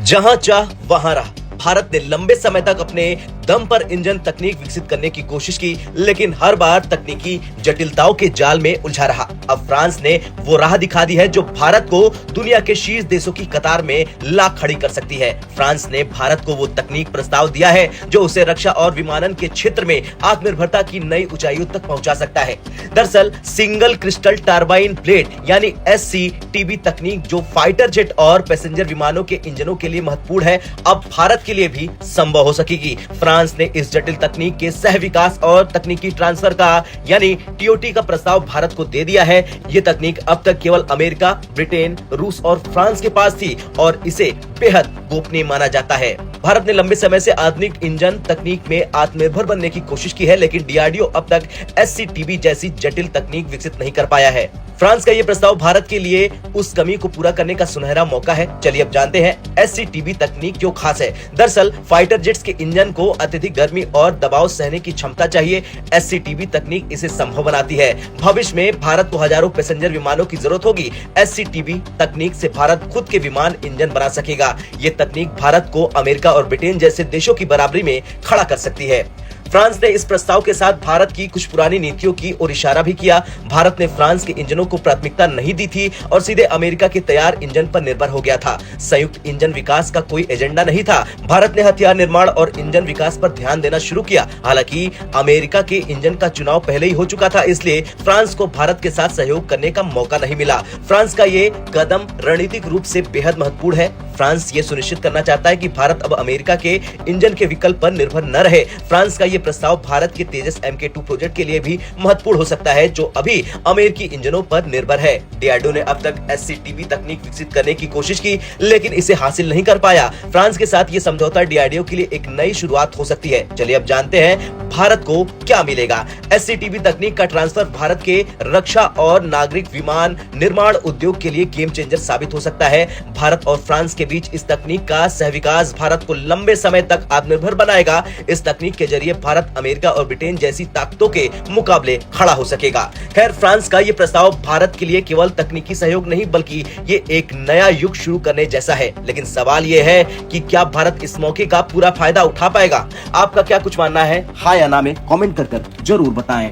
जहां चाह वहां रहा। भारत ने लंबे समय तक अपने दम पर इंजन तकनीक विकसित करने की कोशिश की, लेकिन हर बार तकनीकी जटिलताओं के जाल में उलझा रहा। अब फ्रांस ने वो राह दिखा दी है जो भारत को दुनिया के शीर्ष देशों की कतार में ला खड़ी कर सकती है। फ्रांस ने भारत को वो तकनीक प्रस्ताव दिया है जो उसे रक्षा और विमानन के क्षेत्र में आत्मनिर्भरता की नई ऊंचाइयों तक पहुंचा सकता है। दरअसल सिंगल क्रिस्टल टरबाइन ब्लेड यानी SCTB तकनीक जो फाइटर जेट और पैसेंजर विमानों के इंजनों के लिए महत्वपूर्ण है, अब भारत के लिए भी संभव हो सकेगी। फ्रांस ने इस जटिल तकनीक के सह विकास और तकनीकी ट्रांसफर का यानी TOT का प्रस्ताव भारत को दे दिया है। ये तकनीक अब तक केवल अमेरिका, ब्रिटेन, रूस और फ्रांस के पास थी और इसे बेहद गोपनीय माना जाता है। भारत ने लंबे समय से आधुनिक इंजन तकनीक में आत्मनिर्भर बनने की कोशिश की है, लेकिन DRDO अब तक SCTB जैसी जटिल तकनीक विकसित नहीं कर पाया है। फ्रांस का ये प्रस्ताव भारत के लिए उस कमी को पूरा करने का सुनहरा मौका है। चलिए अब जानते हैं SCTB तकनीक क्यों खास है। दरअसल फाइटर जेट्स के इंजन को अत्यधिक गर्मी और दबाव सहने की क्षमता चाहिए। SCTB तकनीक इसे संभव बनाती है। भविष्य में भारत को हजारों पैसेंजर विमानों की जरूरत होगी। SCTB तकनीक से भारत खुद के विमान इंजन बना सकेगा। ये तकनीक भारत को अमेरिका और ब्रिटेन जैसे देशों की बराबरी में खड़ा कर सकती है। फ्रांस ने इस प्रस्ताव के साथ भारत की कुछ पुरानी नीतियों की ओर इशारा भी किया। भारत ने फ्रांस के इंजनों को प्राथमिकता नहीं दी थी और सीधे अमेरिका के तैयार इंजन पर निर्भर हो गया था। संयुक्त इंजन विकास का कोई एजेंडा नहीं था। भारत ने हथियार निर्माण और इंजन विकास पर ध्यान देना शुरू किया। हालांकि अमेरिका के इंजन का चुनाव पहले ही हो चुका था, इसलिए फ्रांस को भारत के साथ सहयोग करने का मौका नहीं मिला। फ्रांस का ये कदम रणनीतिक रूप से बेहद महत्वपूर्ण है। फ्रांस ये सुनिश्चित करना चाहता है कि भारत अब अमेरिका के इंजन के विकल्प पर निर्भर न रहे। फ्रांस का ये प्रस्ताव भारत के तेजस MK2 प्रोजेक्ट के लिए भी महत्वपूर्ण हो सकता है, जो अभी अमेरिकी इंजनों पर निर्भर है। DRDO ने अब तक SCTB तकनीक विकसित करने की कोशिश की, लेकिन इसे हासिल नहीं कर पाया। फ्रांस के साथ ये समझौता DRDO के लिए एक नई शुरुआत हो सकती है। चलिए अब जानते हैं भारत को क्या मिलेगा। SCTB तकनीक का ट्रांसफर भारत के रक्षा और नागरिक विमान निर्माण उद्योग के लिए गेम चेंजर साबित हो सकता है। भारत और फ्रांस के बीच इस तकनीक का सहविकास भारत को लंबे समय तक आत्मनिर्भर बनाएगा। इस तकनीक के जरिए भारत अमेरिका और ब्रिटेन जैसी ताकतों के मुकाबले खड़ा हो सकेगा। खैर, फ्रांस का ये प्रस्ताव भारत के लिए केवल तकनीकी सहयोग नहीं बल्कि ये एक नया युग शुरू करने जैसा है। लेकिन सवाल ये है कि क्या भारत इस मौके का पूरा फायदा उठा पाएगा? आपका क्या कुछ मानना है? हाँ या ना में कमेंट कर जरूर बताएं।